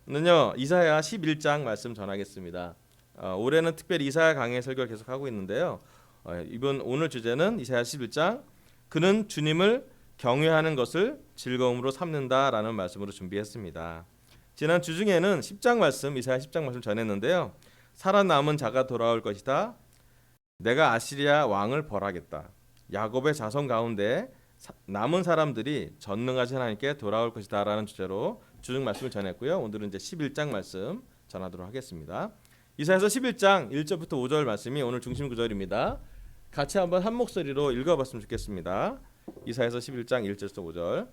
오늘은요 이사야 11장 말씀 전하겠습니다. 올해는 특별히 이사야 강해 설교를 계속하고 있는데요. 오늘 주제는 이사야 11장 그는 주님을 경외하는 것을 즐거움으로 삼는다라는 말씀으로 준비했습니다. 지난 주 중에는 10장 말씀 이사야 10장 말씀 전했는데요. 살아남은 자가 돌아올 것이다. 내가 아시리아 왕을 벌하겠다. 야곱의 자손 가운데 남은 사람들이 전능하신 하나님께 돌아올 것이다 라는 주제로 주중 말씀을 전했고요. 오늘은 이제 11장 말씀 전하도록 하겠습니다. 이사야서 11장 1절부터 5절 말씀이 오늘 중심 구절입니다. 같이 한번 한 목소리로 읽어봤으면 좋겠습니다. 이사야서 11장 1절부터 5절.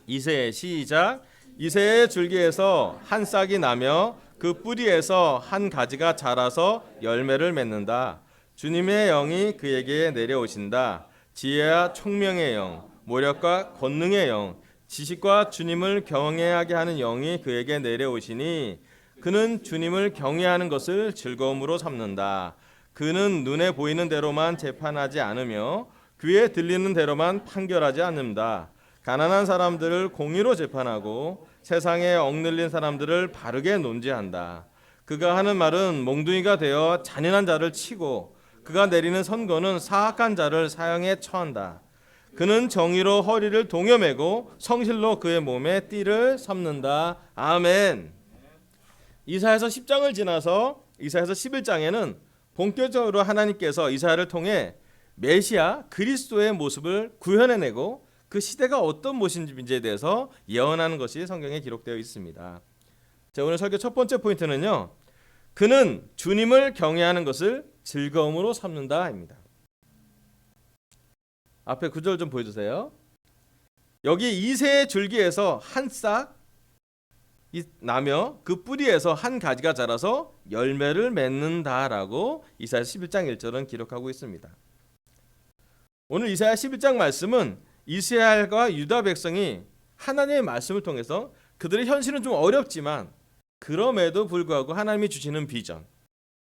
이새의 시작. 이새의 줄기에서 한 싹이 나며 그 뿌리에서 한 가지가 자라서 열매를 맺는다. 주님의 영이 그에게 내려오신다. 지혜와 총명의 영, 모력과 권능의 영, 지식과 주님을 경외하게 하는 영이 그에게 내려오시니 그는 주님을 경외하는 것을 즐거움으로 삼는다. 그는 눈에 보이는 대로만 재판하지 않으며 귀에 들리는 대로만 판결하지 않는다. 가난한 사람들을 공의로 재판하고 세상에 억눌린 사람들을 바르게 논지한다. 그가 하는 말은 몽둥이가 되어 잔인한 자를 치고 그가 내리는 선고는 사악한 자를 사형에 처한다. 그는 정의로 허리를 동여매고 성실로 그의 몸에 띠를 삼는다. 아멘. 이사야서 10장을 지나서 이사야서 11장에는 본격적으로 하나님께서 이사야를 통해 메시아 그리스도의 모습을 구현해내고 그 시대가 어떤 모습인지에 대해서 예언하는 것이 성경에 기록되어 있습니다. 자, 오늘 설교 첫 번째 포인트는요. 그는 주님을 경외하는 것을 즐거움으로 삼는다입니다. 앞에 구절 좀 보여주세요. 여기 이새의 줄기에서 한 싹이 나며 그 뿌리에서 한 가지가 자라서 열매를 맺는다라고 이사야 11장 1절은 기록하고 있습니다. 오늘 이사야 11장 말씀은 이스라엘과 유다 백성이 하나님의 말씀을 통해서 그들의 현실은 좀 어렵지만 그럼에도 불구하고 하나님이 주시는 비전,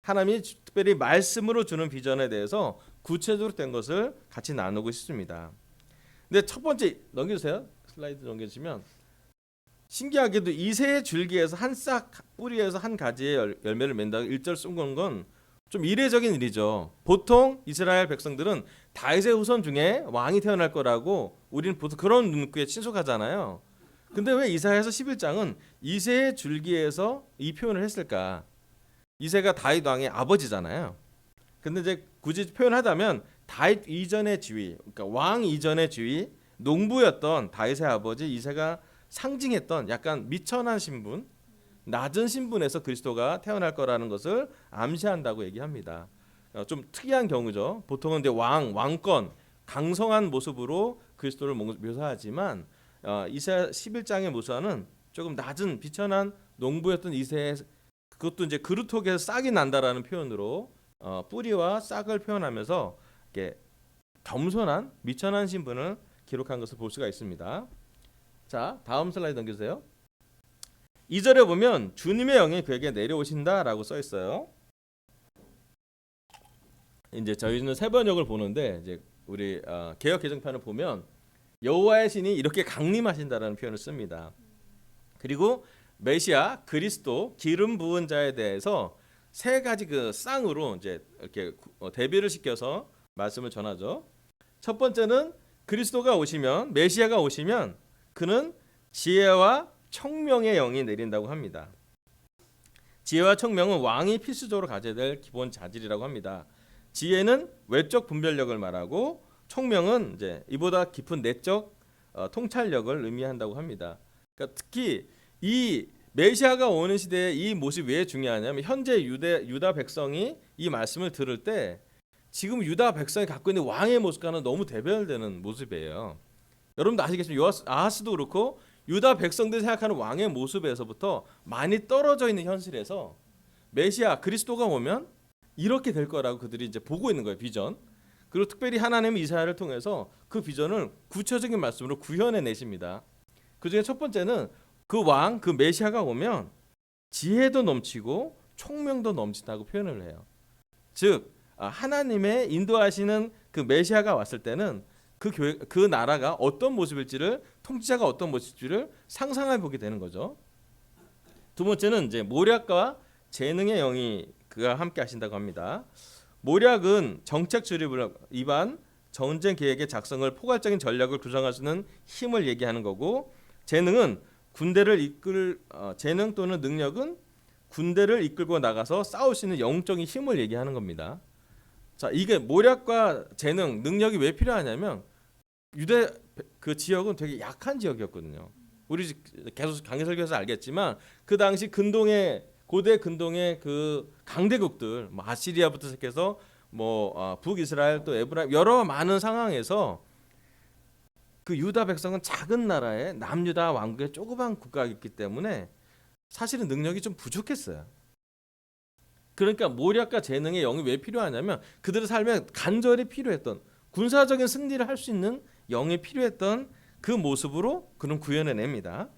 하나님이 특별히 말씀으로 주는 비전에 대해서 구체적으로 된 것을 같이 나누고 싶습니다. 근데 첫 번째 넘겨주세요. 슬라이드 넘겨주시면 신기하게도 이새의 줄기에서 한 싹 뿌리에서 한 가지의 열매를 맺는다고 1절 쓴 건 좀 이례적인 일이죠. 보통 이스라엘 백성들은 다윗의 후손 중에 왕이 태어날 거라고 우리는 보통 그런 문구에 친숙하잖아요. 근데 왜 이사야서 11장은 이새의 줄기에서 이 표현을 했을까? 이새가 다윗 왕의 아버지잖아요. 근데 이제 굳이 표현하자면 다윗 이전의 지위, 그러니까 왕 이전의 지위, 농부였던 다윗의 아버지 이새가 상징했던 약간 미천한 신분, 낮은 신분에서 그리스도가 태어날 거라는 것을 암시한다고 얘기합니다. 좀 특이한 경우죠. 보통은 이제 왕권, 강성한 모습으로 그리스도를 묘사하지만 이사야 11장의 모습은 조금 낮은 비천한 농부였던 이새의 그것도 이제 그루터기에서 싹이 난다라는 표현으로 뿌리와 싹을 표현하면서 이렇게 겸손한 미천한 신분을 기록한 것을 볼 수가 있습니다. 자, 다음 슬라이드 넘겨주세요. 2절에 보면 주님의 영이 그에게 내려오신다라고 써 있어요. 이제 저희는 세 번역을 보는데 이제 우리 개역 개정판을 보면 여호와의 신이 이렇게 강림하신다라는 표현을 씁니다. 그리고 메시아 그리스도 기름 부은 자에 대해서 세 가지 그 쌍으로 이제 이렇게 대비를 시켜서 말씀을 전하죠. 첫 번째는 그리스도가 오시면 메시아가 오시면 그는 지혜와 총명의 영이 내린다고 합니다. 지혜와 총명은 왕이 필수적으로 가져야 될 기본 자질이라고 합니다. 지혜는 외적 분별력을 말하고 총명은 이제 이보다 깊은 내적 통찰력을 의미한다고 합니다. 그러니까 특히 이 메시아가 오는 시대에 이 모습이 왜 중요하냐면 현재 유다 백성이 이 말씀을 들을 때 지금 유다 백성이 갖고 있는 왕의 모습과는 너무 대별되는 모습이에요. 여러분도 아시겠지만 아하스도 그렇고 유다 백성들이 생각하는 왕의 모습에서부터 많이 떨어져 있는 현실에서 메시아 그리스도가 오면 이렇게 될 거라고 그들이 이제 보고 있는 거예요. 비전. 그리고 특별히 하나님은 이사야를 통해서 그 비전을 구체적인 말씀으로 구현해 내십니다. 그중에 첫 번째는 그 왕, 그 메시아가 오면 지혜도 넘치고 총명도 넘친다고 표현을 해요. 즉 하나님의 인도하시는 그 메시아가 왔을 때는 그 나라가 어떤 모습일지를 통치자가 어떤 모습일지를 상상해 보게 되는 거죠. 두 번째는 이제 모략과 재능의 영이 그가 함께 하신다고 합니다. 모략은 정책 수립을 위반, 전쟁 계획의 작성을 포괄적인 전략을 구성하시는 힘을 얘기하는 거고, 재능은 재능 또는 능력은 군대를 이끌고 나가서 싸울 수 있는 영적인 힘을 얘기하는 겁니다. 자, 이게 모략과 재능, 능력이 왜 필요하냐면 유대 그 지역은 되게 약한 지역이었거든요. 우리 계속 강해 설교에서 알겠지만 그 당시 고대 근동의 그 강대국들, 뭐 아시리아부터 시작해서 북이스라엘 또 에브라임 여러 많은 상황에서 그 유다 백성은 작은 나라에 남유다 왕국의 조그만 국가였기 때문에 사실은 능력이 좀 부족했어요. 그러니까 모략과 재능의 영이 왜 필요하냐면 그들의 삶에 간절히 필요했던 군사적인 승리를 할 수 있는 영이 필요했던 그 모습으로 그는 구현해냅니다.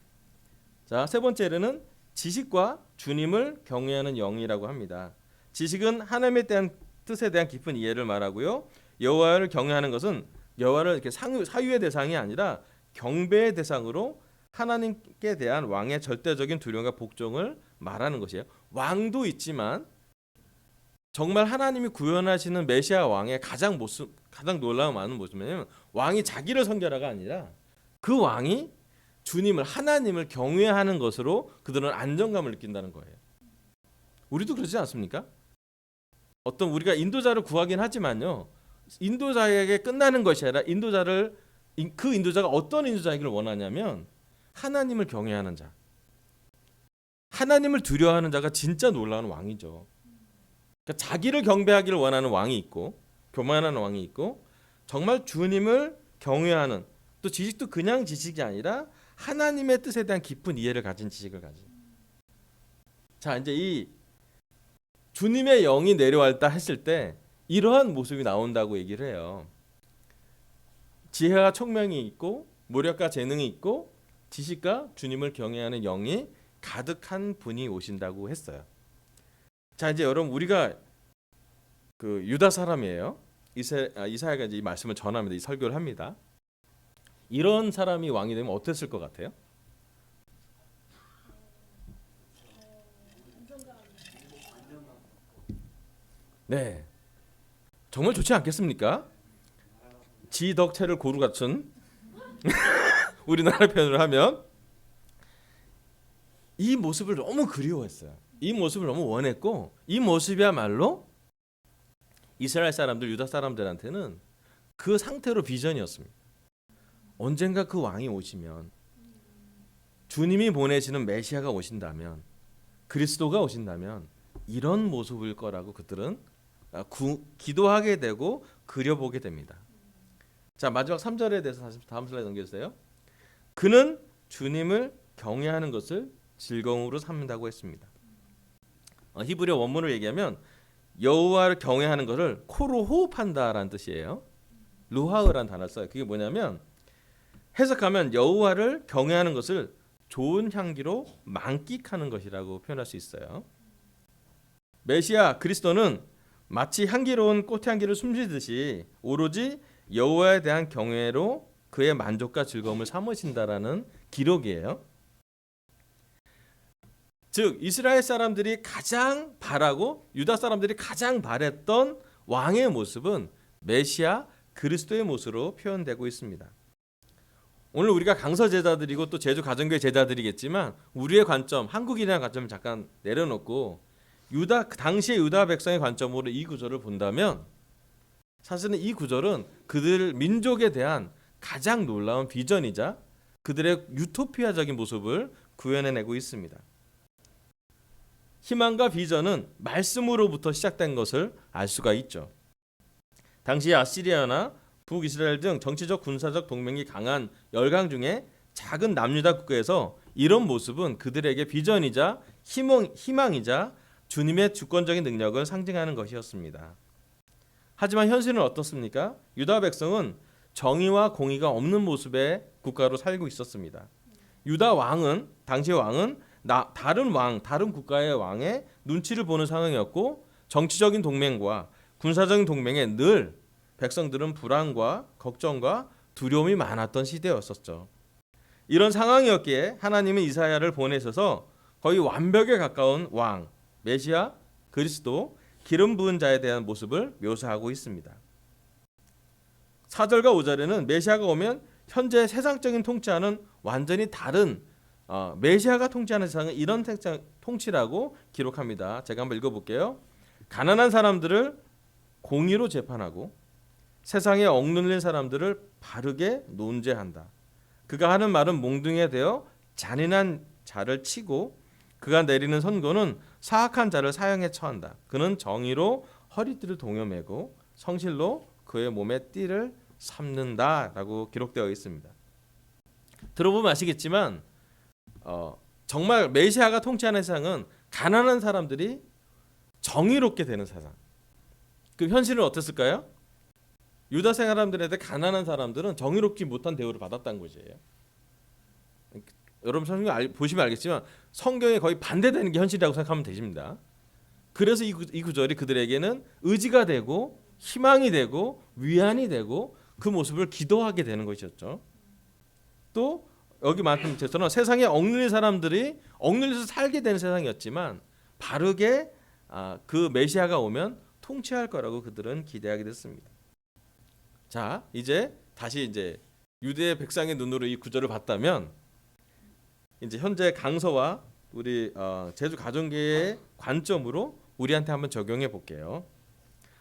자, 세 번째로는 지식과 주님을 경외하는 영이라고 합니다. 지식은 하나님에 대한 뜻에 대한 깊은 이해를 말하고요. 여호와를 경외하는 것은 여호와를 이렇게 사유의 대상이 아니라 경배의 대상으로 하나님께 대한 왕의 절대적인 두려움과 복종을 말하는 것이에요. 왕도 있지만 정말 하나님이 구현하시는 메시아 왕의 가장 놀라운 많은 모습은 왕이 자기를 섬겨라가 아니라 그 왕이 주님을 하나님을 경외하는 것으로 그들은 안정감을 느낀다는 거예요. 우리도 그러지 않습니까? 어떤 우리가 인도자를 구하긴 하지만요. 인도자에게 끝나는 것이 아니라 그 인도자가 어떤 인도자이기를 원하냐면 하나님을 경외하는 자, 하나님을 두려워하는 자가 진짜 놀라운 왕이죠. 그러니까 자기를 경배하기를 원하는 왕이 있고 교만하는 왕이 있고 정말 주님을 경외하는, 또 지식도 그냥 지식이 아니라 하나님의 뜻에 대한 깊은 이해를 가진 지식을 가진. 자, 이제 이 주님의 영이 내려왔다 했을 때 이러한 모습이 나온다고 얘기를 해요. 지혜와 총명이 있고 모략과 재능이 있고 지식과 주님을 경외하는 영이 가득한 분이 오신다고 했어요. 자, 이제 여러분 우리가 그 유다 사람이에요. 이사야가 이제 이 말씀을 전합니다. 이 설교를 합니다. 이런 사람이 왕이 되면 어땠을 것 같아요? 네, 정말 좋지 않겠습니까? 지덕체를 고루 갖춘 우리나라 표현을 하면 이 모습을 너무 그리워했어요. 이 모습을 너무 원했고 이 모습이야말로 이스라엘 사람들, 유다 사람들한테는 그 상태로 비전이었습니다. 언젠가 그 왕이 오시면, 주님이 보내시는 메시아가 오신다면, 그리스도가 오신다면 이런 모습일 거라고 그들은 기도하게 되고 그려보게 됩니다. 자, 마지막 3절에 대해서 다음 슬라이드 넘겨주세요. 그는 주님을 경외하는 것을 즐거움으로 삼는다고 했습니다. 히브리어 원문을 얘기하면 여호와를 경외하는 것을 코로 호흡한다라는 뜻이에요. 루하흐라는 단어를 써요. 그게 뭐냐면 해석하면 여호와를 경외하는 것을 좋은 향기로 만끽하는 것이라고 표현할 수 있어요. 메시아 그리스도는 마치 향기로운 꽃향기를 숨쉬듯이 오로지 여호와에 대한 경외로 그의 만족과 즐거움을 삼으신다라는 기록이에요. 즉 이스라엘 사람들이 가장 바라고 유다 사람들이 가장 바랬던 왕의 모습은 메시아 그리스도의 모습으로 표현되고 있습니다. 오늘 우리가 강서 제자들이고 또 제주 가정교회 제자들이겠지만 우리의 관점, 한국인이라는 관점을 잠깐 내려놓고 당시의 유다 백성의 관점으로 이 구절을 본다면 사실은 이 구절은 그들 민족에 대한 가장 놀라운 비전이자 그들의 유토피아적인 모습을 구현해내고 있습니다. 희망과 비전은 말씀으로부터 시작된 것을 알 수가 있죠. 당시 아시리아나 북이스라엘 등 정치적 군사적 동맹이 강한 열강 중에 작은 남유다 국가에서 이런 모습은 그들에게 비전이자 희망이자 주님의 주권적인 능력을 상징하는 것이었습니다. 하지만 현실은 어떻습니까? 유다 백성은 정의와 공의가 없는 모습의 국가로 살고 있었습니다. 유다 왕은 당시의 왕은 다른 국가의 왕의 눈치를 보는 상황이었고 정치적인 동맹과 군사적인 동맹에 늘 백성들은 불안과 걱정과 두려움이 많았던 시대였었죠. 이런 상황이었기에 하나님은 이사야를 보내셔서 거의 완벽에 가까운 왕, 메시아, 그리스도, 기름 부은 자에 대한 모습을 묘사하고 있습니다. 4절과 5절에는 메시아가 오면 현재 세상적인 통치와는 완전히 다른 메시아가 통치하는 세상은 이런 통치라고 기록합니다. 제가 한번 읽어볼게요. 가난한 사람들을 공의로 재판하고 세상에 억눌린 사람들을 바르게 논죄한다. 그가 하는 말은 몽둥이에 대어 잔인한 자를 치고 그가 내리는 선고는 사악한 자를 사형에 처한다. 그는 정의로 허리띠를 동여매고 성실로 그의 몸에 띠를 삼는다라고 기록되어 있습니다. 들어보면 아시겠지만 정말 메시아가 통치하는 세상은 가난한 사람들이 정의롭게 되는 세상. 그 현실은 어땠을까요? 유다 사람들한테 가난한 사람들은 정의롭지 못한 대우를 받았다는 것이에요. 여러분 성경 보시면 알겠지만 성경에 거의 반대되는 게 현실이라고 생각하면 되십니다. 그래서 이 구절이 그들에게는 의지가 되고 희망이 되고 위안이 되고 그 모습을 기도하게 되는 것이었죠. 또 여기 말씀처럼 세상에 억눌린 사람들이 억눌려서 살게 되는 세상이었지만 바르게 그 메시아가 오면 통치할 거라고 그들은 기대하게 됐습니다. 자, 이제 다시 유대 백성의 눈으로 이 구절을 봤다면 이제 현재 강서와 우리 제주 가정계의 관점으로 우리한테 한번 적용해 볼게요.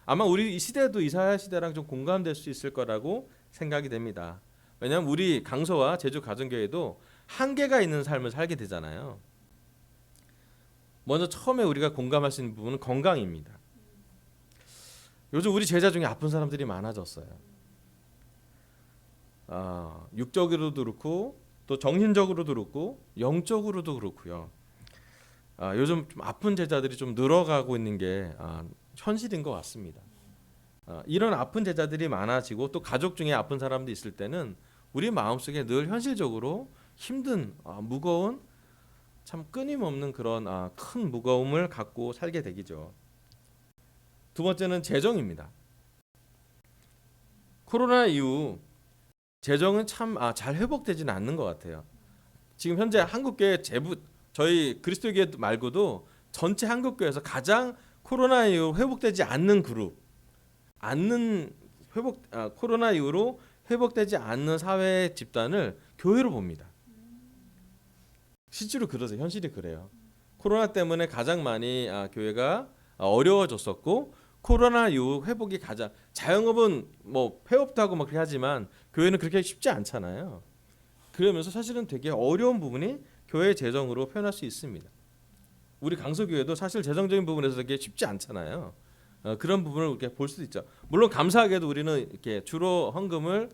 아마 우리 이 시대도 이사야 시대랑 좀 공감될 수 있을 거라고 생각이 됩니다. 왜냐하면 우리 강서와 제주 가정교회도 한계가 있는 삶을 살게 되잖아요. 먼저 처음에 우리가 공감할 수 있는 부분은 건강입니다. 요즘 우리 제자 중에 아픈 사람들이 많아졌어요. 육적으로도 그렇고 또 정신적으로도 그렇고 영적으로도 그렇고요. 요즘 좀 아픈 제자들이 좀 늘어가고 있는 게 현실인 것 같습니다. 이런 아픈 제자들이 많아지고 또 가족 중에 아픈 사람도 있을 때는 우리 마음속에 늘 현실적으로 힘든 무거운 참 끊임없는 그런 큰 무거움을 갖고 살게 되기죠. 두 번째는 재정입니다. 코로나 이후 재정은 참 잘 회복되지는 않는 것 같아요. 지금 현재 한국교회 저희 그리스도교회 말고도 전체 한국교회에서 가장 코로나 이후 회복되지 않는 그룹, 코로나 이후로 회복되지 않는 사회 집단을 교회로 봅니다. 실제로 그러세요. 현실이 그래요. 코로나 때문에 가장 많이 교회가 어려워졌었고 코로나 이후 회복이 가장 자영업은 뭐 폐업도 하고 막 그렇게 하지만 교회는 그렇게 쉽지 않잖아요. 그러면서 사실은 되게 어려운 부분이 교회 재정으로 표현할 수 있습니다. 우리 강서교회도 사실 재정적인 부분에서 되게 쉽지 않잖아요. 그런 부분을 이렇게 볼 수도 있죠. 물론 감사하게도 우리는 이렇게 주로 헌금을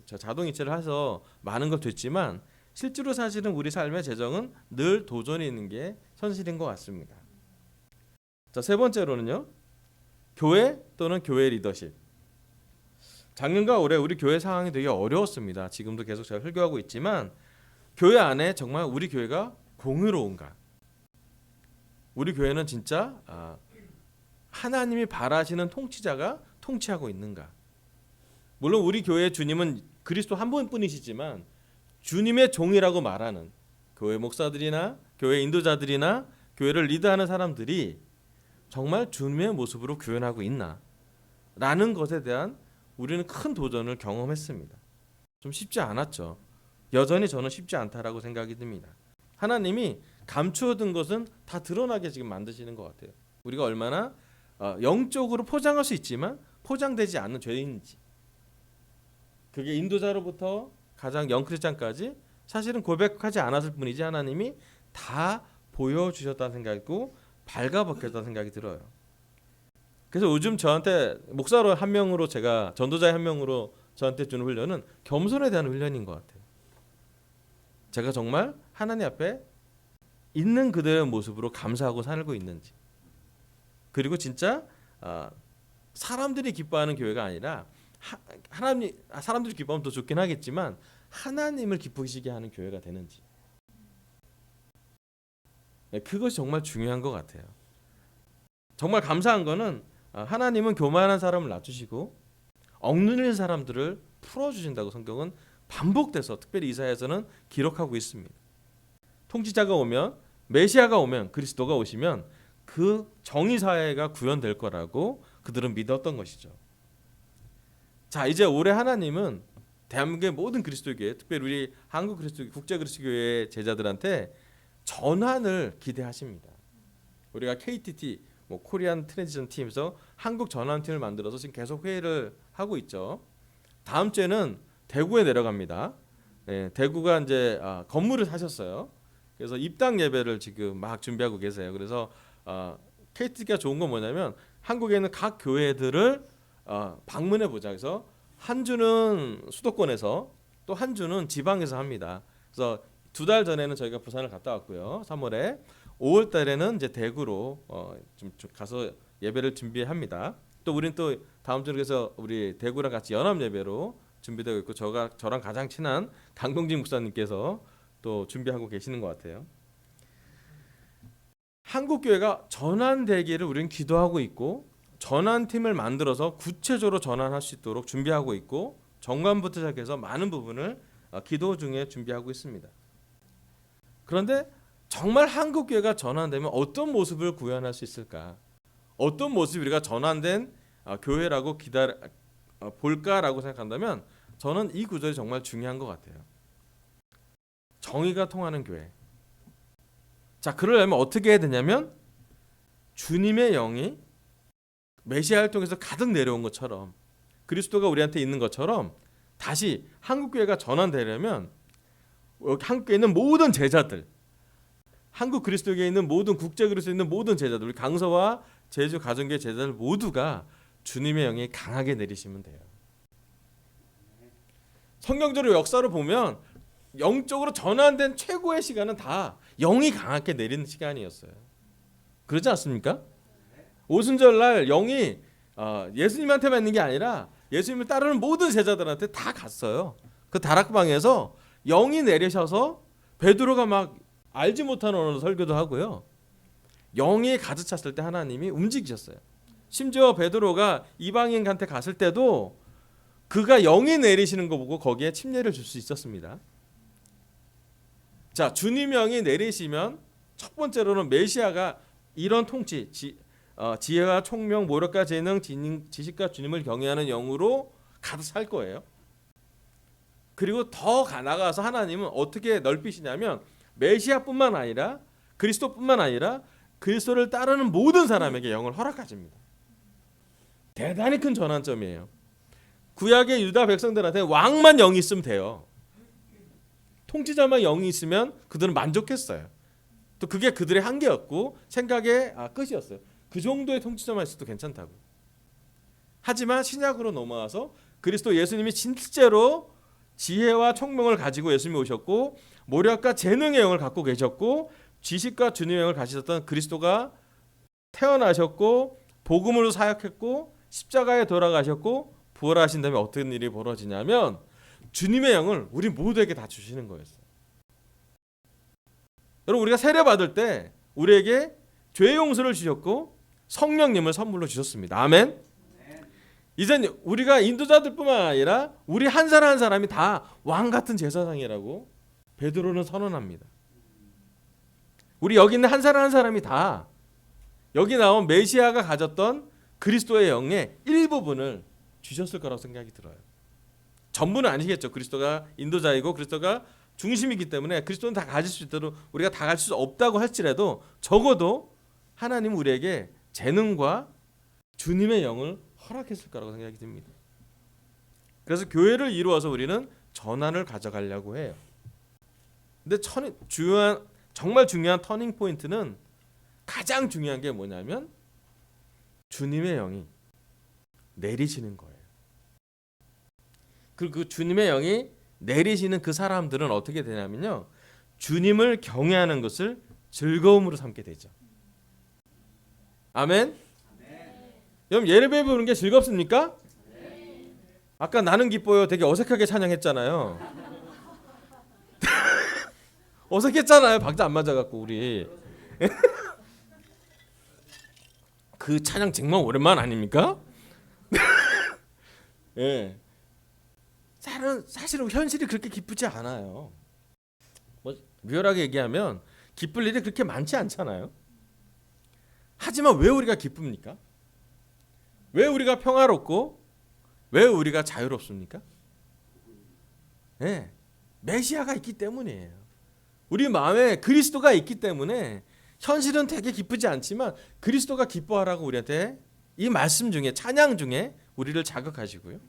자동이체를 해서 많은 걸 됐지만 실제로 사실은 우리 삶의 재정은 늘 도전이 있는 게 현실인 것 같습니다. 자, 세 번째로는요. 교회 또는 교회 리더십. 작년과 올해 우리 교회 상황이 되게 어려웠습니다. 지금도 계속 제가 설교하고 있지만 교회 안에 정말 우리 교회가 공의로운가? 우리 교회는 진짜 하나님이 바라시는 통치자가 통치하고 있는가? 물론 우리 교회의 주님은 그리스도 한 분뿐이시지만 주님의 종이라고 말하는 교회 목사들이나 교회 인도자들이나 교회를 리드하는 사람들이 정말 주님의 모습으로 구현하고 있나? 라는 것에 대한 우리는 큰 도전을 경험했습니다. 좀 쉽지 않았죠. 여전히 저는 쉽지 않다라고 생각이 듭니다. 하나님이 감추어둔 것은 다 드러나게 지금 만드시는 것 같아요. 우리가 얼마나 영적으로 포장할 수 있지만 포장되지 않는 죄인인지, 그게 인도자로부터 가장 영크리스찬까지 사실은 고백하지 않았을 뿐이지 하나님이 다 보여주셨다는 생각이고 발가벗겼다는 생각이 들어요. 그래서 요즘 저한테 목사로 한 명으로 제가 전도자의 한 명으로 저한테 주는 훈련은 겸손에 대한 훈련인 것 같아요. 제가 정말 하나님 앞에 있는 그대의 모습으로 감사하고 살고 있는지, 그리고 진짜 사람들이 기뻐하는 교회가 아니라 사람들이 기뻐하면 더 좋긴 하겠지만 하나님을 기쁘시게 하는 교회가 되는지, 그것이 정말 중요한 것 같아요. 정말 감사한 거는 하나님은 교만한 사람을 낮추시고 억눌린 사람들을 풀어주신다고 성경은 반복돼서 특별히 이사야에서는 기록하고 있습니다. 통치자가 오면 메시아가 오면, 그리스도가 오시면 그 정의 사회가 구현될 거라고 그들은 믿었던 것이죠. 자, 이제 올해 하나님은 대한민국의 모든 그리스도교회, 특별히 우리 한국 그리스도 국제 그리스도교회 제자들한테 전환을 기대하십니다. 우리가 KTT, 코리안 트랜지션 팀에서 한국 전환팀을 만들어서 지금 계속 회의를 하고 있죠. 다음 주에는 대구에 내려갑니다. 네, 대구가 이제 건물을 사셨어요. 그래서 입당 예배를 지금 막 준비하고 계세요. 그래서 KTT가 좋은 건 뭐냐면 한국에 있는 각 교회들을 방문해 보자. 그래서 한 주는 수도권에서 또 한 주는 지방에서 합니다. 그래서 2달 전에는 저희가 부산을 갔다 왔고요. 3월에 5월 달에는 이제 대구로 좀 가서 예배를 준비합니다. 또 우리는 또 다음 주에 그래서 우리 대구랑 같이 연합 예배로 준비되고 있고 저랑 가장 친한 강동진 목사님께서 또 준비하고 계시는 것 같아요. 한국 교회가 전환되기를 우리는 기도하고 있고 전환팀을 만들어서 구체적으로 전환할 수 있도록 준비하고 있고 정관부터 시작해서 많은 부분을 기도 중에 준비하고 있습니다. 그런데 정말 한국 교회가 전환되면 어떤 모습을 구현할 수 있을까? 어떤 모습이 우리가 전환된 교회라고 볼까라고 생각한다면 저는 이 구절이 정말 중요한 것 같아요. 정의가 통하는 교회. 자, 그러려면 어떻게 해야 되냐면 주님의 영이 메시아를 통해서 가득 내려온 것처럼 그리스도가 우리한테 있는 것처럼 다시 한국 교회가 전환되려면 한국에 있는 모든 제자들, 한국 그리스도교에 있는 모든 국제 그리스도에 있는 모든 제자들, 우리 강서와 제주 가정교회 제자들 모두가 주님의 영이 강하게 내리시면 돼요. 성경적으로 역사를 보면 영적으로 전환된 최고의 시간은 다 영이 강하게 내리는 시간이었어요. 그렇지 않습니까? 오순절날 영이 예수님한테만 있는 게 아니라 예수님을 따르는 모든 제자들한테 다 갔어요. 그 다락방에서 영이 내리셔서 베드로가 막 알지 못하는 언어로 설교도 하고요. 영이 가득 찼을 때 하나님이 움직이셨어요. 심지어 베드로가 이방인한테 갔을 때도 그가 영이 내리시는 거 보고 거기에 침례를 줄 수 있었습니다. 자, 주님 영이 내리시면 첫 번째로는 메시아가 이런 통치, 지혜와 총명, 모략과 재능, 지식과 주님을 경외하는 영으로 가득 살 거예요. 그리고 더 나아가서 하나님은 어떻게 넓히시냐면 메시아뿐만 아니라 그리스도뿐만 아니라 그리스도를 따르는 모든 사람에게 영을 허락하십니다. 대단히 큰 전환점이에요. 구약의 유다 백성들한테 왕만 영이 있으면 돼요. 통치자만 영이 있으면 그들은 만족했어요. 또 그게 그들의 한계였고 생각의 끝이었어요. 그 정도의 통치자만 있어도 괜찮다고. 하지만 신약으로 넘어와서 그리스도 예수님이 실제로 지혜와 총명을 가지고 예수님이 오셨고 모략과 재능의 영을 갖고 계셨고 지식과 주님의 영을 가지셨던 그리스도가 태어나셨고 복음으로 사역했고 십자가에 돌아가셨고 부활하신 다음에 어떤 일이 벌어지냐면 주님의 영을 우리 모두에게 다 주시는 거였어요. 여러분, 우리가 세례 받을 때 우리에게 죄 용서를 주셨고 성령님을 선물로 주셨습니다. 아멘. 이젠 우리가 인도자들뿐만 아니라 우리 한 사람 한 사람이 다 왕 같은 제사장이라고 베드로는 선언합니다. 우리 여기 있는 한 사람 한 사람이 다 여기 나온 메시아가 가졌던 그리스도의 영의 일부분을 주셨을 거라고 생각이 들어요. 전부는 아니겠죠. 그리스도가 인도자이고 그리스도가 중심이기 때문에 그리스도는 다 가질 수 있도록 우리가 다 가질 수 없다고 할지라도 적어도 하나님은 우리에게 재능과 주님의 영을 허락했을 거라고 생각이 듭니다. 그래서 교회를 이루어서 우리는 전환을 가져가려고 해요. 근데 정말 중요한 터닝 포인트는 가장 중요한 게 뭐냐면 주님의 영이 내리시는 거예요. 그리고 그 주님의 영이 내리시는 그 사람들은 어떻게 되냐면요, 주님을 경외하는 것을 즐거움으로 삼게 되죠. 아멘. 여러분, 예배 부르는 게 즐겁습니까? 아까 나는 기뻐요 되게 어색하게 찬양했잖아요. 어색했잖아요. 박자 안 맞아갖고 우리. 그 찬양 정말 오랜만 아닙니까? 예. 사실은 현실이 그렇게 기쁘지 않아요. 리얼하게 얘기하면 기쁠 일이 그렇게 많지 않잖아요. 하지만 왜 우리가 기쁩니까? 왜 우리가 평화롭고 왜 우리가 자유롭습니까? 네, 메시아가 있기 때문이에요. 우리 마음에 그리스도가 있기 때문에 현실은 되게 기쁘지 않지만 그리스도가 기뻐하라고 우리한테 이 말씀 중에 찬양 중에 우리를 자극하시고요.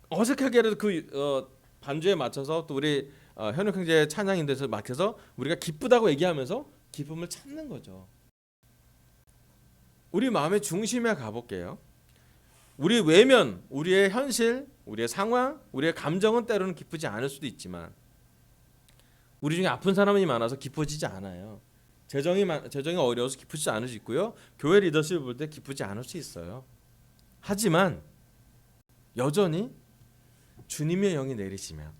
어색하게라도 그 반주에 맞춰서 또 우리 현욱 형제 찬양인데서 맞춰서 우리가 기쁘다고 얘기하면서 기쁨을 찾는 거죠. 우리 마음의 중심에 가볼게요. 우리 외면, 우리의 현실, 우리의 상황, 우리의 감정은 때로는 기쁘지 않을 수도 있지만 우리 중에 아픈 사람이 많아서 기뻐지지 않아요. 재정이 어려워서 기쁘지 않을 수 있고요. 교회 리더십을 볼 때 기쁘지 않을 수 있어요. 하지만 여전히 주님의 영이 내리시면,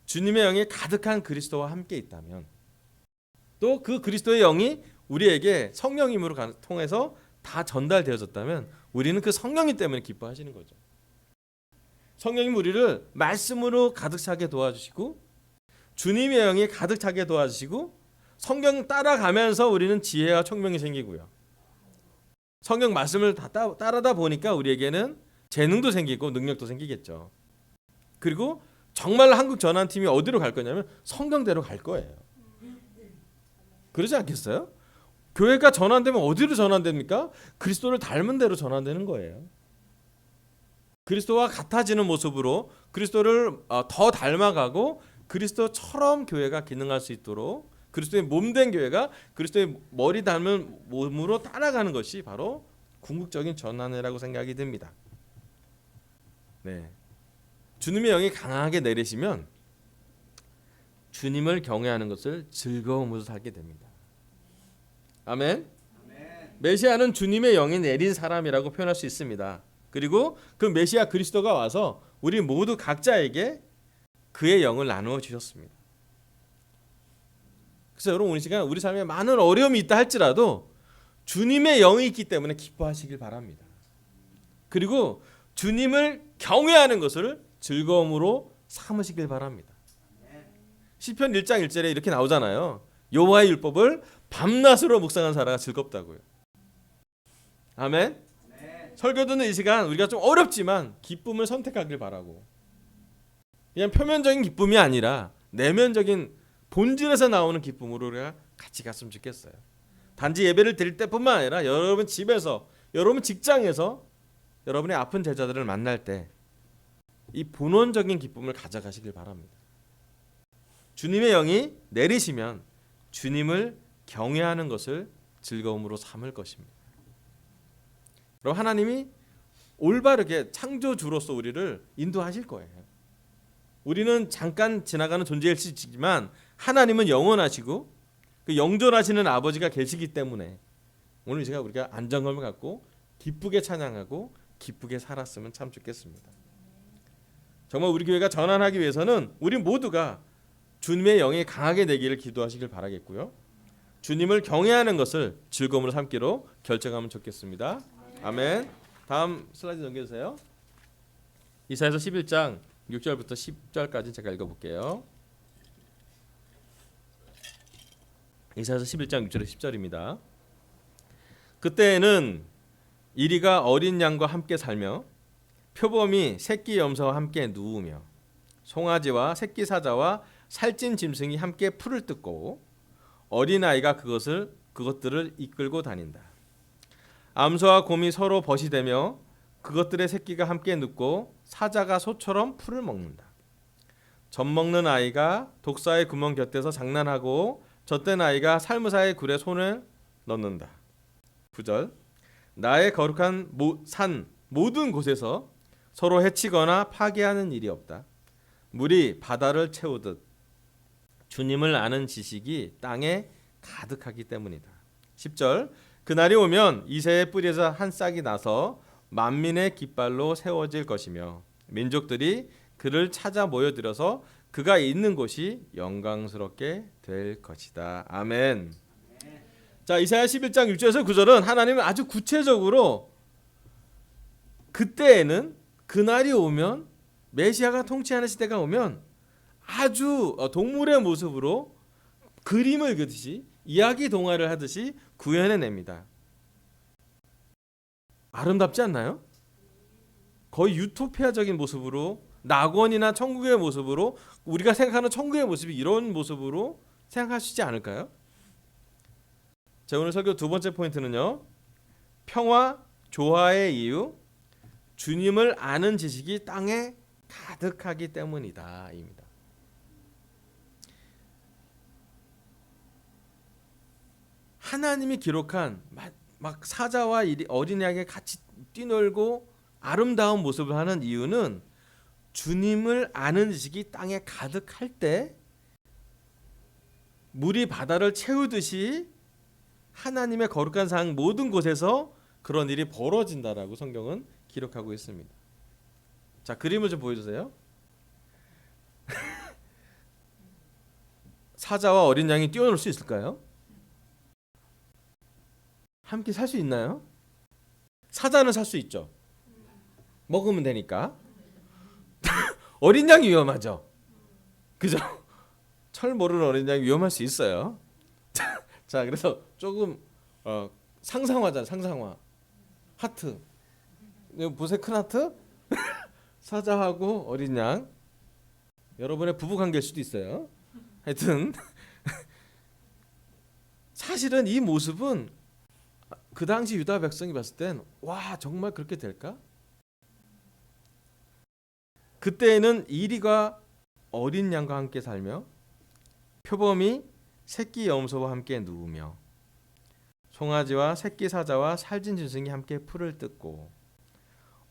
주님의 영이 가득한 그리스도와 함께 있다면, 또 그 그리스도의 영이 우리에게 성령님으로 통해서 다 전달되어졌다면 우리는 그 성령님 때문에 기뻐하시는 거죠. 성령님 우리를 말씀으로 가득 차게 도와주시고 주님의 영이 가득 차게 도와주시고 성경 따라가면서 우리는 지혜와 총명이 생기고요. 성경 말씀을 다 따르다 보니까 우리에게는 재능도 생기고 능력도 생기겠죠. 그리고 정말 한국 전환팀이 어디로 갈 거냐면 성경대로 갈 거예요. 그러지 않겠어요? 교회가 전환되면 어디로 전환됩니까? 그리스도를 닮은 대로 전환되는 거예요. 그리스도와 같아지는 모습으로 그리스도를 더 닮아가고 그리스도처럼 교회가 기능할 수 있도록 그리스도의 몸된 교회가 그리스도의 머리 닮은 몸으로 따라가는 것이 바로 궁극적인 전환이라고 생각이 듭니다. 네, 주님의 영이 강하게 내리시면 주님을 경외하는 것을 즐거움으로 살게 됩니다. 아멘. 메시아는 주님의 영이 내린 사람이라고 표현할 수 있습니다. 그리고 그 메시아 그리스도가 와서 우리 모두 각자에게 그의 영을 나누어 주셨습니다. 그래서 여러분 오늘 시간 우리 삶에 많은 어려움이 있다 할지라도 주님의 영이 있기 때문에 기뻐하시길 바랍니다. 그리고 주님을 경외하는 것을 즐거움으로 삼으시길 바랍니다. 시편 1장 1절에 이렇게 나오잖아요. 여호와의 율법을 밤낮으로 묵상한 사람이 즐겁다고요. 아멘. 설교 듣는 이 시간 우리가 좀 어렵지만 기쁨을 선택하길 바라고, 그냥 표면적인 기쁨이 아니라 내면적인 본질에서 나오는 기쁨으로 우리가 같이 갔으면 좋겠어요. 단지 예배를 드릴 때뿐만 아니라 여러분 집에서, 여러분 직장에서 여러분의 아픈 제자들을 만날 때 이 본원적인 기쁨을 가져가시길 바랍니다. 주님의 영이 내리시면 주님을 경외하는 것을 즐거움으로 삼을 것입니다. 그럼 하나님이 올바르게 창조주로서 우리를 인도하실 거예요. 우리는 잠깐 지나가는 존재일 수 있지만 하나님은 영원하시고 그 영존하시는 아버지가 계시기 때문에 오늘 이 시간 우리가 안정감을 갖고 기쁘게 찬양하고 기쁘게 살았으면 참 좋겠습니다. 정말 우리 교회가 전환하기 위해서는 우리 모두가 주님의 영이 강하게 되기를 기도하시길 바라겠고요. 주님을 경외하는 것을 즐거움으로 삼기로 결정하면 좋겠습니다. 아멘. 다음 슬라이드 넘겨주세요. 이사야서 11장 6절부터 10절까지 제가 읽어볼게요. 이사야서 11장 6절에서 10절입니다. 그때에는 이리가 어린 양과 함께 살며 표범이 새끼 염소와 함께 누우며 송아지와 새끼 사자와 살찐 짐승이 함께 풀을 뜯고 어린아이가 그것들을 이끌고 다닌다. 암소와 곰이 서로 벗이 되며 그것들의 새끼가 함께 눕고 사자가 소처럼 풀을 먹는다. 젖 먹는 아이가 독사의 구멍 곁에서 장난하고 젖된 아이가 살무사의 굴에 손을 넣는다. 9절 나의 거룩한 산 모든 곳에서 서로 해치거나 파괴하는 일이 없다. 물이 바다를 채우듯 주님을 아는 지식이 땅에 가득하기 때문이다. 10절 그날이 오면 이새의 뿌리에서 한 싹이 나서 만민의 깃발로 세워질 것이며 민족들이 그를 찾아 모여들어서 그가 있는 곳이 영광스럽게 될 것이다. 아멘. 자, 이사야 11장 6절에서 9절은 하나님은 아주 구체적으로 그때에는 그날이 오면 메시아가 통치하는 시대가 오면 아주 동물의 모습으로 그림을 그리듯이 이야기 동화를 하듯이 구현해냅니다. 아름답지 않나요? 거의 유토피아적인 모습으로, 낙원이나 천국의 모습으로, 우리가 생각하는 천국의 모습이 이런 모습으로 생각하시지 않을까요? 자, 오늘 설교 두 번째 포인트는요, 평화, 조화의 이유, 주님을 아는 지식이 땅에 가득하기 때문이다 입니다. 하나님이 기록한 막 사자와 어린 양이 같이 뛰놀고 아름다운 모습을 하는 이유는 주님을 아는 지식이 땅에 가득할 때 물이 바다를 채우듯이 하나님의 거룩한 상 모든 곳에서 그런 일이 벌어진다라고 성경은 기록하고 있습니다. 자, 그림을 좀 보여주세요. 사자와 어린 양이 뛰어놀 수 있을까요? 함께 살 수 있나요? 사자는 살 수 있죠. 먹으면 되니까. 어린 양이 위험하죠. 그죠? 철 모르는 어린 양이 위험할 수 있어요. 자, 그래서 조금 상상화잖아. 상상화. 하트. 보세요. 큰 하트. 사자하고 어린 양. 여러분의 부부 관계일 수도 있어요. 하여튼 사실은 이 모습은 그 당시 유다 백성이 봤을 땐 와, 정말 그렇게 될까? 그때에는 이리가 어린 양과 함께 살며 표범이 새끼 염소와 함께 누우며 송아지와 새끼 사자와 살진 짐승이 함께 풀을 뜯고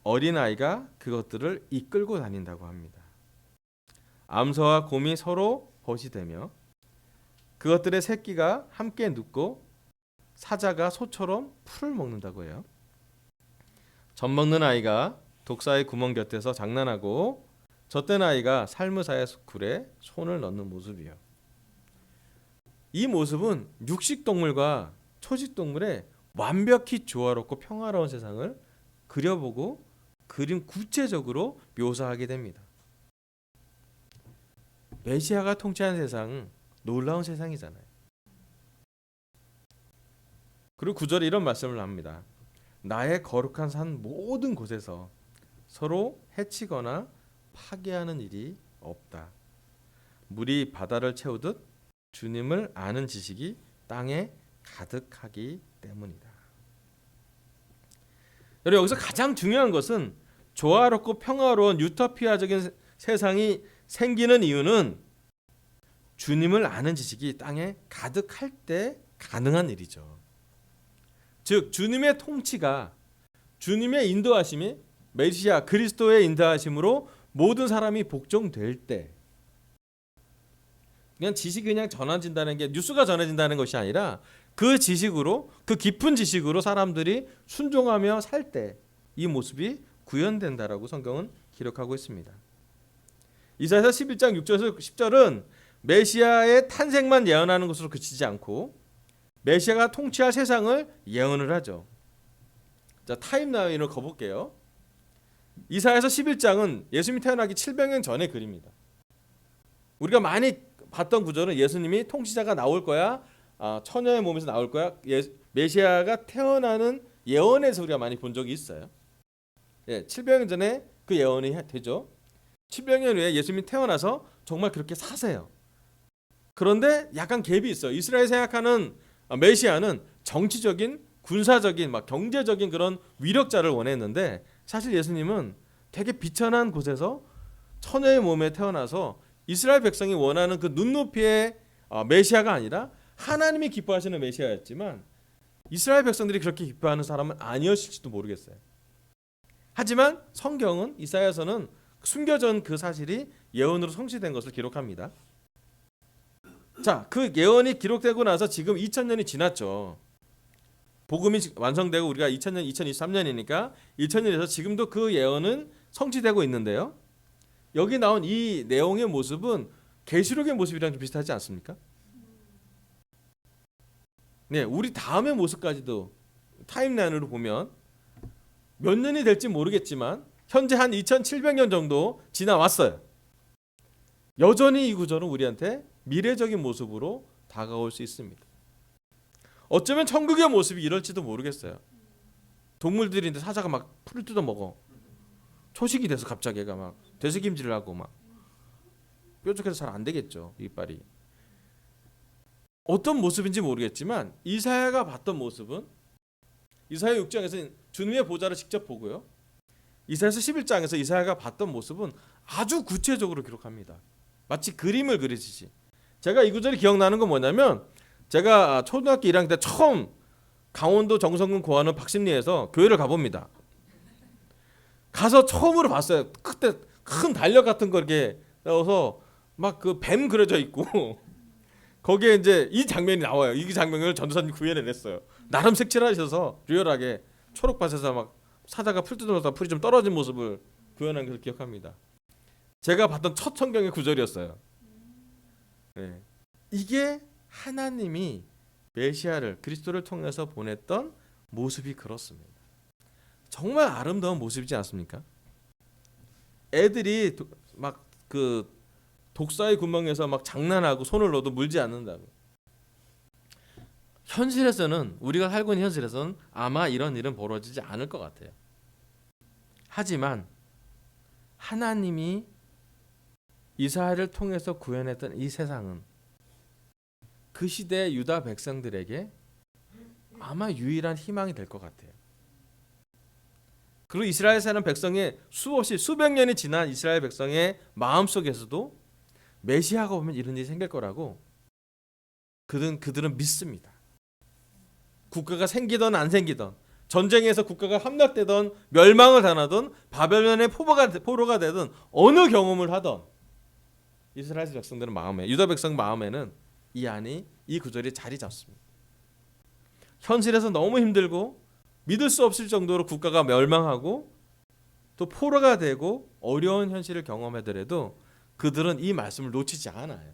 어린아이가 그것들을 이끌고 다닌다고 합니다. 암소와 곰이 서로 벗이 되며 그것들의 새끼가 함께 눕고 사자가 소처럼 풀을 먹는다고 해요. 젖 먹는 아이가 독사의 구멍 곁에서 장난하고 젖된 아이가 살무사의 굴에 손을 넣는 모습이요. 이 모습은 육식동물과 초식동물의 완벽히 조화롭고 평화로운 세상을 그려보고 그림 구체적으로 묘사하게 됩니다. 메시아가 통치하는 세상은 놀라운 세상이잖아요. 그리고 9절에 이런 말씀을 합니다. 나의 거룩한 산 모든 곳에서 서로 해치거나 파괴하는 일이 없다. 물이 바다를 채우듯 주님을 아는 지식이 땅에 가득하기 때문이다. 여러분, 여기서 가장 중요한 것은 조화롭고 평화로운 유토피아적인 세상이 생기는 이유는 주님을 아는 지식이 땅에 가득할 때 가능한 일이죠. 즉 주님의 통치가, 주님의 인도하심이, 메시아 그리스도의 인도하심으로 모든 사람이 복종될 때, 그냥 지식이 그냥 전해진다는 게 뉴스가 전해진다는 것이 아니라 그 지식으로, 그 깊은 지식으로 사람들이 순종하며 살 때 이 모습이 구현된다라고 성경은 기록하고 있습니다. 이사야서 11장 6절에서 10절은 메시아의 탄생만 예언하는 것으로 그치지 않고 메시아가 통치할 세상을 예언을 하죠. 자, 타임라인으로 가볼게요. 이사야서 11장은 예수님이 태어나기 700년 전의 글입니다. 우리가 많이 봤던 구절은 예수님이 통치자가 나올 거야, 처녀의 몸에서 나올 거야, 메시아가 태어나는 예언에서 우리가 많이 본 적이 있어요. 700년 전에 그 예언이 되죠. 700년 후에 예수님이 태어나서 정말 그렇게 사세요. 그런데 약간 갭이 있어요. 이스라엘 생각하는 메시아는 정치적인, 군사적인, 막 경제적인 그런 위력자를 원했는데 사실 예수님은 되게 비천한 곳에서 처녀의 몸에 태어나서 이스라엘 백성이 원하는 그 눈높이의 메시아가 아니라 하나님이 기뻐하시는 메시아였지만 이스라엘 백성들이 그렇게 기뻐하는 사람은 아니었을지도 모르겠어요. 하지만 성경은 이사야서는 숨겨진 그 사실이 예언으로 성취된 것을 기록합니다. 자, 그 예언이 기록되고 나서 지금 2000년이 지났죠. 복음이 완성되고 우리가 2000년, 2023년이니까 2000년에서 지금도 그 예언은 성취되고 있는데요. 여기 나온 이 내용의 모습은 계시록의 모습이랑 좀 비슷하지 않습니까? 네, 우리 다음의 모습까지도 타임라인으로 보면 몇 년이 될지 모르겠지만 현재 한 2700년 정도 지나왔어요. 여전히 이 구절은 우리한테 미래적인 모습으로 다가올 수 있습니다. 어쩌면 천국의 모습이 이럴지도 모르겠어요. 동물들인데 사자가 막 풀을 뜯어 먹어. 초식이 돼서 갑자기 얘가 막 되새김질을 하고 막 뾰족해서 잘 안 되겠죠, 이빨이. 어떤 모습인지 모르겠지만 이사야가 봤던 모습은 이사야 6장에서 주님의 보좌를 직접 보고요. 이사야서 11장에서 이사야가 봤던 모습은 아주 구체적으로 기록합니다. 마치 그림을 그리듯이. 제가 이 구절이 기억나는 건 뭐냐면 제가 초등학교 1학년 때 처음 강원도 정선군 고안원 박심리에서 교회를 가봅니다. 가서 처음으로 봤어요. 그때 큰 달력 같은 거 이렇게 넣어서 막 그 뱀 그려져 있고 거기에 이제 이 장면이 나와요. 이 장면을 전도사님 구현해냈어요. 나름 색칠하셔서 리얼하게 초록밭에서 막 사자가 풀 뜯어서 풀이 좀 떨어진 모습을 구현한 걸 기억합니다. 제가 봤던 첫 성경의 구절이었어요. 네. 이게 하나님이 메시아를 그리스도를 통해서 보냈던 모습이 그렇습니다. 정말 아름다운 모습이지 않습니까? 애들이 막 그 독사의 구멍에서 막 장난하고 손을 넣어도 물지 않는다고. 현실에서는 우리가 살고 있는 현실에서는 아마 이런 일은 벌어지지 않을 것 같아요. 하지만 하나님이 이스라엘을 통해서 구현했던 이 세상은 그 시대 유다 백성들에게 아마 유일한 희망이 될 것 같아요. 그리고 이스라엘 사는 백성의 수없이 수백 년이 지난 이스라엘 백성의 마음속에서도 메시아가 오면 이런 일이 생길 거라고 그들은 믿습니다. 국가가 생기든 안 생기든 전쟁에서 국가가 함락되든 멸망을 당하든 바벨론의 포로가 되든 어느 경험을 하든 이스라엘 백성들은 마음에 유다 백성 마음에는 이 구절이 자리 잡습니다. 현실에서 너무 힘들고 믿을 수 없을 정도로 국가가 멸망하고 또 포로가 되고 어려운 현실을 경험하더라도 그들은 이 말씀을 놓치지 않아요.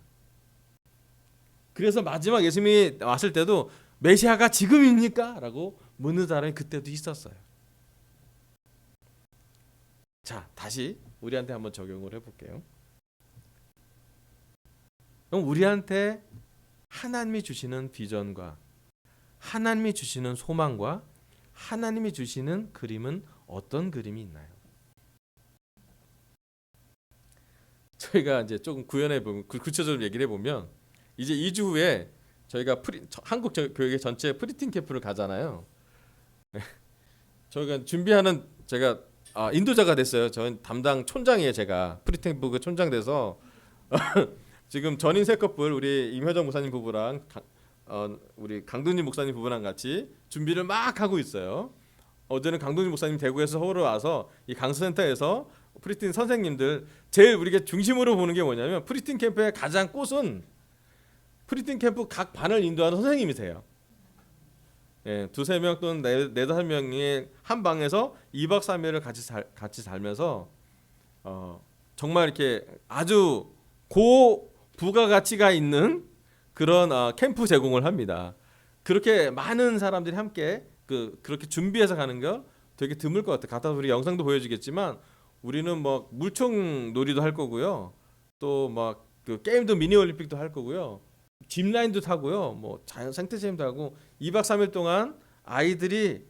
그래서 마지막 예수님이 왔을 때도 메시아가 지금입니까? 라고 묻는 사람이 그때도 있었어요. 자, 다시 우리한테 한번 적용을 해볼게요. 그럼 우리한테 하나님이 주시는 비전과 하나님이 주시는 소망과 하나님이 주시는 그림은 어떤 그림이 있나요? 저희가 이제 조금 구현해 보면 구체적으로 얘기를 해보면 이제 2주 후에 저희가 한국 교회 전체 프리틴 캠프를 가잖아요. 저희가 준비하는 제가 인도자가 됐어요. 저는 담당 촌장이에요. 제가 프리틴 캠프 촌장 돼서 지금 전인 세 커플 우리 임효정 목사님 부부랑 우리 강동진 목사님 부부랑 같이 준비를 막 하고 있어요. 어제는 강동진 목사님 대구에서 서울에 와서 이 강수센터에서 프리틴 선생님들 제일 우리가 중심으로 보는 게 뭐냐면 프리틴 캠프의 가장 꽃은 프리틴 캠프 각 반을 인도하는 선생님이세요. 예, 두세 명 또는 네다섯 명이 한 방에서 2박 3일을 같이 살면서 정말 이렇게 아주 고부가 가치가 있는 그런 캠프 제공을 합니다. 그렇게 많은 사람들이 함께 그렇게 준비해서 가는 거 되게 드물 것 같아요. 갔다 우리 영상도 보여주겠지만 우리는 뭐 물총 놀이도 할 거고요. 또 막 그 게임도 미니 올림픽도 할 거고요. 짚라인도 타고요. 뭐 자연 생태 체험도 하고 2박 3일 동안 아이들이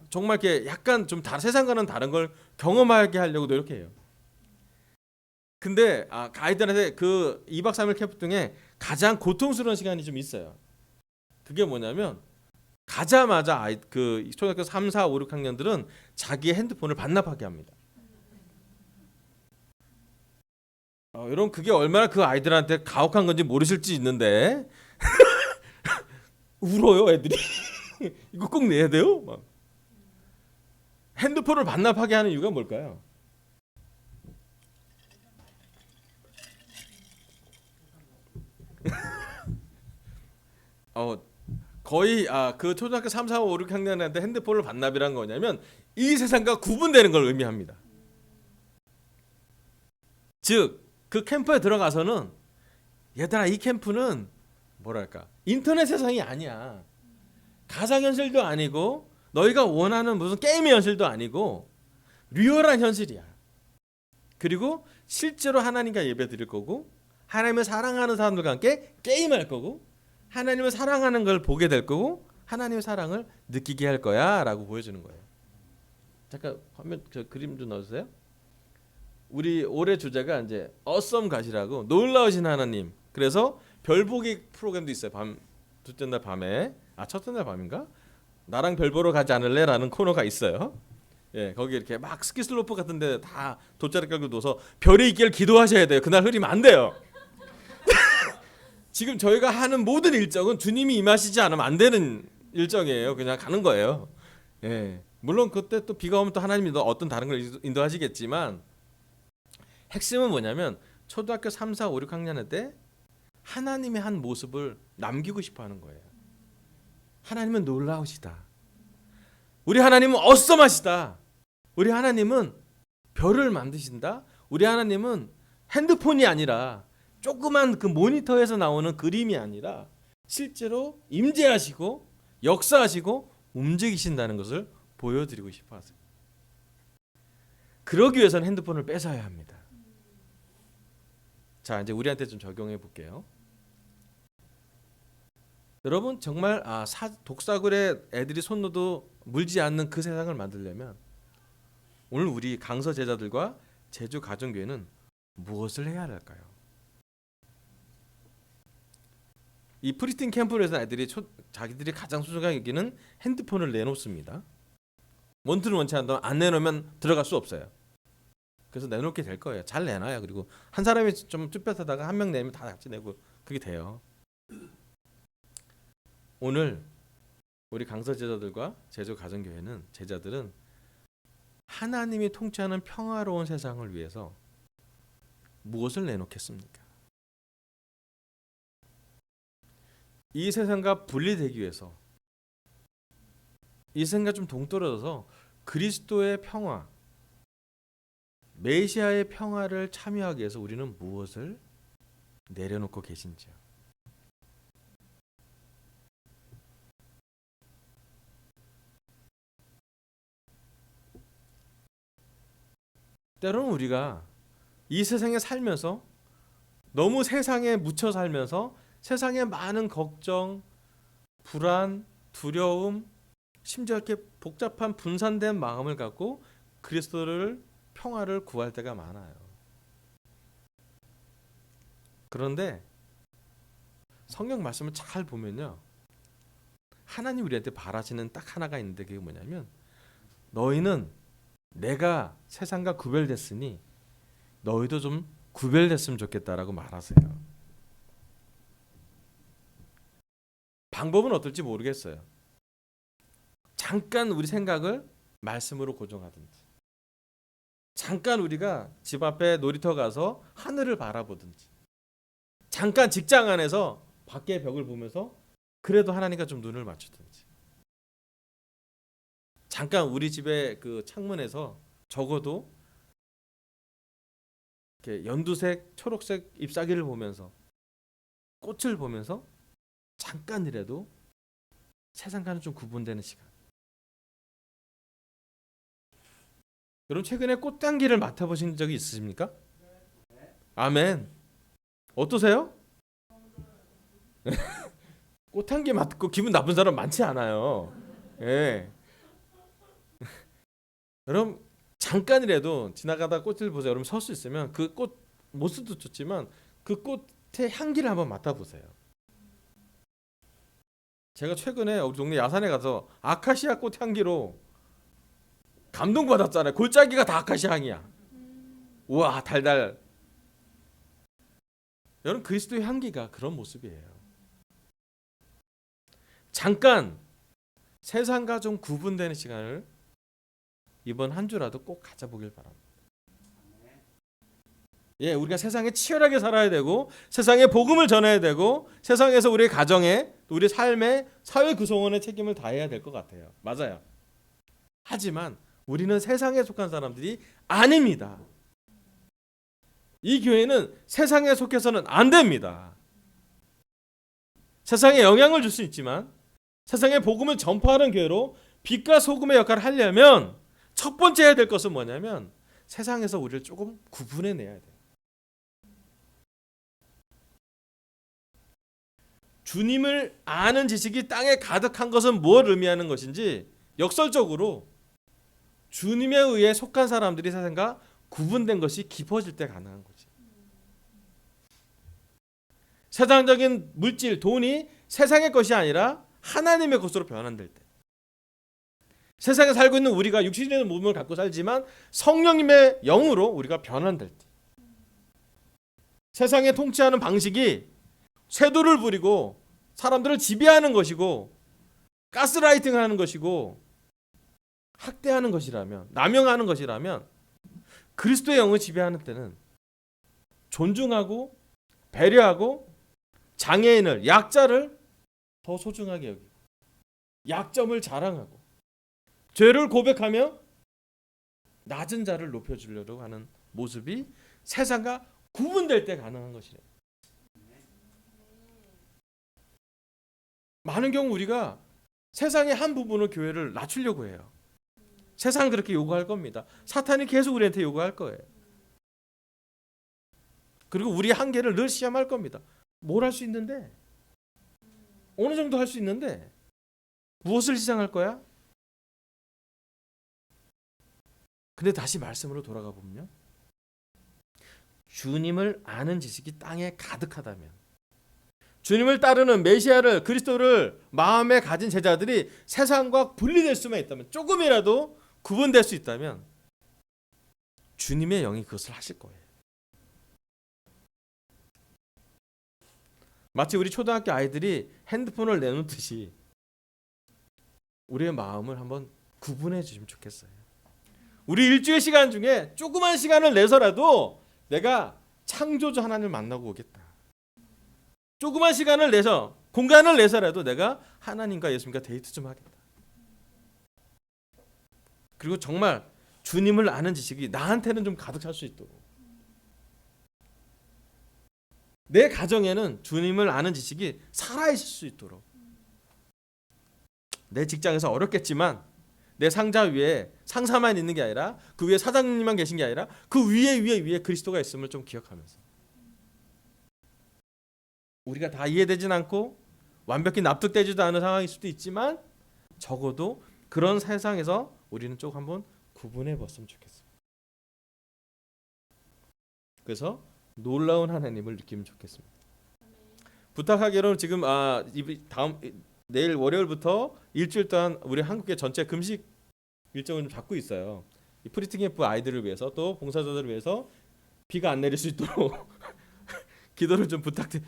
정말 이렇게 약간 좀 세상과는 다른 걸 경험하게 하려고 노력해요. 근데 아이들한테 그 2박 3일 캠프 중에 가장 고통스러운 시간이 좀 있어요. 그게 뭐냐면 가자마자 그 초등학교 3, 4, 5, 6학년들은 자기의 핸드폰을 반납하게 합니다. 여러분 그게 얼마나 그 아이들한테 가혹한 건지 모르실지 있는데 울어요 애들이. 이거 꼭 내야 돼요? 막. 핸드폰을 반납하게 하는 이유가 뭘까요? 거의 그 초등학교 3, 4, 5, 6학년한테 핸드폰을 반납이란 거냐면 이 세상과 구분되는 걸 의미합니다. 즉 그 캠프에 들어가서는 얘들아 이 캠프는 뭐랄까 인터넷 세상이 아니야. 가상현실도 아니고 너희가 원하는 무슨 게임의 현실도 아니고 리얼한 현실이야. 그리고 실제로 하나님과 예배 드릴 거고 하나님을 사랑하는 사람들과 함께 게임할 거고 하나님을 사랑하는 걸 보게 될 거고 하나님의 사랑을 느끼게 할 거야 라고 보여주는 거예요. 잠깐 화면 저 그림 좀 넣어주세요. 우리 올해 주제가 이제 awesome God이라고 놀라우신 하나님. 그래서 별보기 프로그램도 있어요. 둘째 날 밤에 첫째 날 밤인가? 나랑 별 보러 가지 않을래라는 코너가 있어요. 예, 거기 이렇게 막 스키슬로프 같은데 다 돗자리 깔고 놓어서 별이 있길 기도하셔야 돼요. 그날 흐리면 안 돼요. 지금 저희가 하는 모든 일정은 주님이 임하시지 않으면 안 되는 일정이에요. 그냥 가는 거예요. 예, 물론 그때 또 비가 오면 또 하나님이 어떤 다른 걸 인도하시겠지만 핵심은 뭐냐면 초등학교 3, 4, 5, 6학년 때 하나님의 한 모습을 남기고 싶어 하는 거예요. 하나님은 놀라우시다. 우리 하나님은 어썸하시다. 우리 하나님은 별을 만드신다. 우리 하나님은 핸드폰이 아니라 조그만 그 모니터에서 나오는 그림이 아니라 실제로 임재하시고 역사하시고 움직이신다는 것을 보여드리고 싶어 하세요. 그러기 위해서는 핸드폰을 뺏어야 합니다. 자, 이제 우리한테 좀 적용해 볼게요. 여러분 정말 독사굴에 애들이 손 넣어도 물지 않는 그 세상을 만들려면 오늘 우리 강서 제자들과 제주 가정교회는 무엇을 해야 할까요? 이 프리스틴 캠프에서 애들이 자기들이 가장 소중하게 여기는 핸드폰을 내놓습니다. 원투는 원치 않다면 안 내놓으면 들어갈 수 없어요. 그래서 내놓게 될 거예요. 잘 내놔요. 그리고 한 사람이 좀 쭈뼛하다가 한 명 내면 다 같이 내고 그게 돼요. 오늘 우리 강서 제자들과 제주 가정교회는 제자들은 하나님이 통치하는 평화로운 세상을 위해서 무엇을 내놓겠습니까? 이 세상과 분리되기 위해서 이 세상과 좀 동떨어져서 그리스도의 평화, 메시아의 평화를 참여하기 위해서 우리는 무엇을 내려놓고 계신지요? 때로는 우리가 이 세상에 살면서 너무 세상에 묻혀 살면서 세상에 많은 걱정, 불안, 두려움, 심지어 이렇게 복잡한 분산된 마음을 갖고 그리스도를 평화를 구할 때가 많아요. 그런데 성경 말씀을 잘 보면요, 하나님 우리한테 바라시는 딱 하나가 있는데 그게 뭐냐면 너희는 내가 세상과 구별됐으니 너희도 좀 구별됐으면 좋겠다라고 말하세요. 방법은 어떨지 모르겠어요. 잠깐 우리 생각을 말씀으로 고정하든지, 잠깐 우리가 집 앞에 놀이터 가서 하늘을 바라보든지, 잠깐 직장 안에서 밖의 벽을 보면서 그래도 하나님과 좀 눈을 맞추든지, 잠깐 우리 집의 그 창문에서 적어도 이렇게 연두색, 초록색 잎사귀를 보면서 꽃을 보면서 잠깐이라도 세상과는 좀 구분되는 시간. 여러분 최근에 꽃향기를 맡아보신 적이 있으십니까? 아멘. 어떠세요? 꽃향기 맡고 기분 나쁜 사람 많지 않아요. 예. 여러분 잠깐이라도 지나가다 꽃을 보세요. 여러분 설 수 있으면 그 꽃 모습도 좋지만 그 꽃의 향기를 한번 맡아보세요. 제가 최근에 우리 동네 야산에 가서 아카시아 꽃 향기로 감동받았잖아요. 골짜기가 다 아카시아 향이야. 우와 달달. 여러분 그리스도의 향기가 그런 모습이에요. 잠깐 세상과 좀 구분되는 시간을 이번 한 주라도 꼭 가져보길 바랍니다. 예, 우리가 세상에 치열하게 살아야 되고 세상에 복음을 전해야 되고 세상에서 우리의 가정에 우리 삶의 사회 구성원의 책임을 다해야 될 것 같아요. 맞아요. 하지만 우리는 세상에 속한 사람들이 아닙니다. 이 교회는 세상에 속해서는 안 됩니다. 세상에 영향을 줄 수 있지만 세상에 복음을 전파하는 교회로 빛과 소금의 역할을 하려면 첫 번째 해야 될 것은 뭐냐면 세상에서 우리를 조금 구분해내야 돼요. 주님을 아는 지식이 땅에 가득한 것은 뭘 의미하는 것인지 역설적으로 주님에 의해 속한 사람들이 세상과 구분된 것이 깊어질 때 가능한 거지. 세상적인 물질, 돈이 세상의 것이 아니라 하나님의 것으로 변환될 때, 세상에 살고 있는 우리가 육신의 몸을 갖고 살지만 성령님의 영으로 우리가 변환될 때, 세상에 통치하는 방식이 쇄도를 부리고 사람들을 지배하는 것이고 가스라이팅하는 것이고 학대하는 것이라면, 남용하는 것이라면, 그리스도의 영을 지배하는 때는 존중하고 배려하고 장애인을, 약자를 더 소중하게 여기고 약점을 자랑하고 죄를 고백하며 낮은 자를 높여주려고 하는 모습이 세상과 구분될 때 가능한 것이래요. 많은 경우 우리가 세상의 한 부분을 교회를 낮추려고 해요. 세상은 그렇게 요구할 겁니다. 사탄이 계속 우리한테 요구할 거예요. 그리고 우리의 한계를 늘 시험할 겁니다. 뭘 할 수 있는데? 어느 정도 할 수 있는데? 무엇을 희생할 거야? 근데 다시 말씀으로 돌아가 보면요, 주님을 아는 지식이 땅에 가득하다면, 주님을 따르는 메시아를, 그리스도를 마음에 가진 제자들이 세상과 분리될 수만 있다면, 조금이라도 구분될 수 있다면 주님의 영이 그것을 하실 거예요. 마치 우리 초등학교 아이들이 핸드폰을 내놓듯이 우리의 마음을 한번 구분해 주시면 좋겠어요. 우리 일주일 시간 중에 조그만 시간을 내서라도 내가 창조주 하나님을 만나고 오겠다. 조그만 시간을 내서, 공간을 내서라도 내가 하나님과 예수님과 데이트 좀 하겠다. 그리고 정말 주님을 아는 지식이 나한테는 좀 가득 찰 수 있도록, 내 가정에는 주님을 아는 지식이 살아있을 수 있도록, 내 직장에서 어렵겠지만 내 상자 위에 상사만 있는 게 아니라, 그 위에 사장님만 계신 게 아니라 그 위에 그리스도가 있음을 좀 기억하면서, 우리가 다 이해되진 않고 완벽히 납득되지도 않은 상황일 수도 있지만 적어도 그런 세상에서 우리는 좀 한번 구분해 봤으면 좋겠어요. 그래서 놀라운 하나님을 느끼면 좋겠습니다. 부탁하기로는 지금 내일 월요일부터 일주일 동안 우리 한국의 전체 금식 일정을 좀 잡고 있어요. 이 프리팅 캠프 아이들을 위해서, 또 봉사자들을 위해서 비가 안 내릴 수 있도록 기도를 좀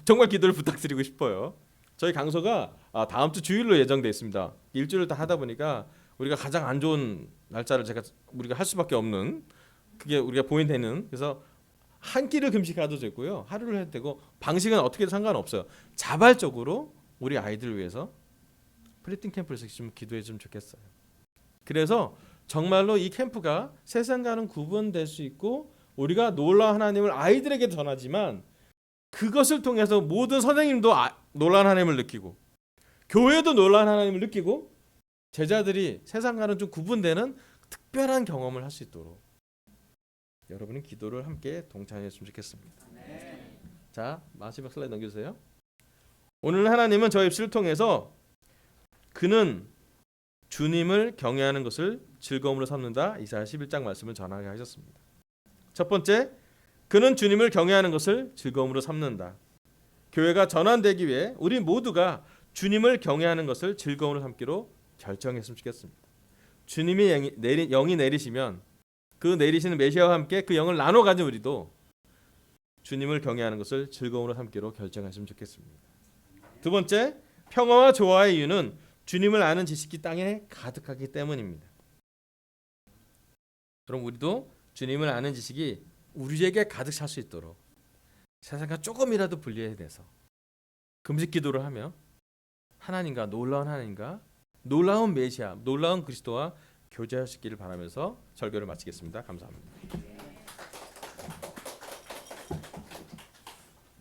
정말 기도를 부탁드리고 싶어요. 저희 강서가 다음 주 주일로 예정돼 있습니다. 일주일을 다 하다 보니까 우리가 가장 안 좋은 날짜를 우리가 할 수밖에 없는, 그게 우리가 보인되는, 그래서 한 끼를 금식해도 되고요, 하루를 해도 되고, 방식은 어떻게든 상관없어요. 자발적으로 우리 아이들을 위해서 프리팅 캠프에서 좀 기도해 주면 좋겠어요. 그래서 정말로 이 캠프가 세상과는 구분될 수 있고, 우리가 놀라운 하나님을 아이들에게 전하지만 그것을 통해서 모든 선생님도 놀라운 하나님을 느끼고, 교회도 놀라운 하나님을 느끼고, 제자들이 세상과는 좀 구분되는 특별한 경험을 할 수 있도록 여러분은 기도를 함께 동참했으면 좋겠습니다. 자, 마지막 슬라이드 넘겨주세요. 오늘 하나님은 저의 입술을 통해서 그는 주님을 경외하는 것을 즐거움으로 삼는다, 이사야 11장 말씀을 전하게 하셨습니다. 첫 번째, 그는 주님을 경외하는 것을 즐거움으로 삼는다. 교회가 전환되기 위해 우리 모두가 주님을 경외하는 것을 즐거움으로 삼기로 결정했으면 좋겠습니다. 주님이 영이 내리시면 그 내리시는 메시아와 함께 그 영을 나눠 가진 우리도 주님을 경외하는 것을 즐거움으로 삼기로 결정했으면 좋겠습니다. 두 번째, 평화와 조화의 이유는 주님을 아는 지식이 땅에 가득하기 때문입니다. 그럼 우리도 주님을 아는 지식이 우리에게 가득 찰 수 있도록 세상과 조금이라도 분리해내서 금식 기도를 하며 하나님과, 놀라운 메시아, 놀라운 그리스도와 교제하시기를 바라면서 설교를 마치겠습니다. 감사합니다.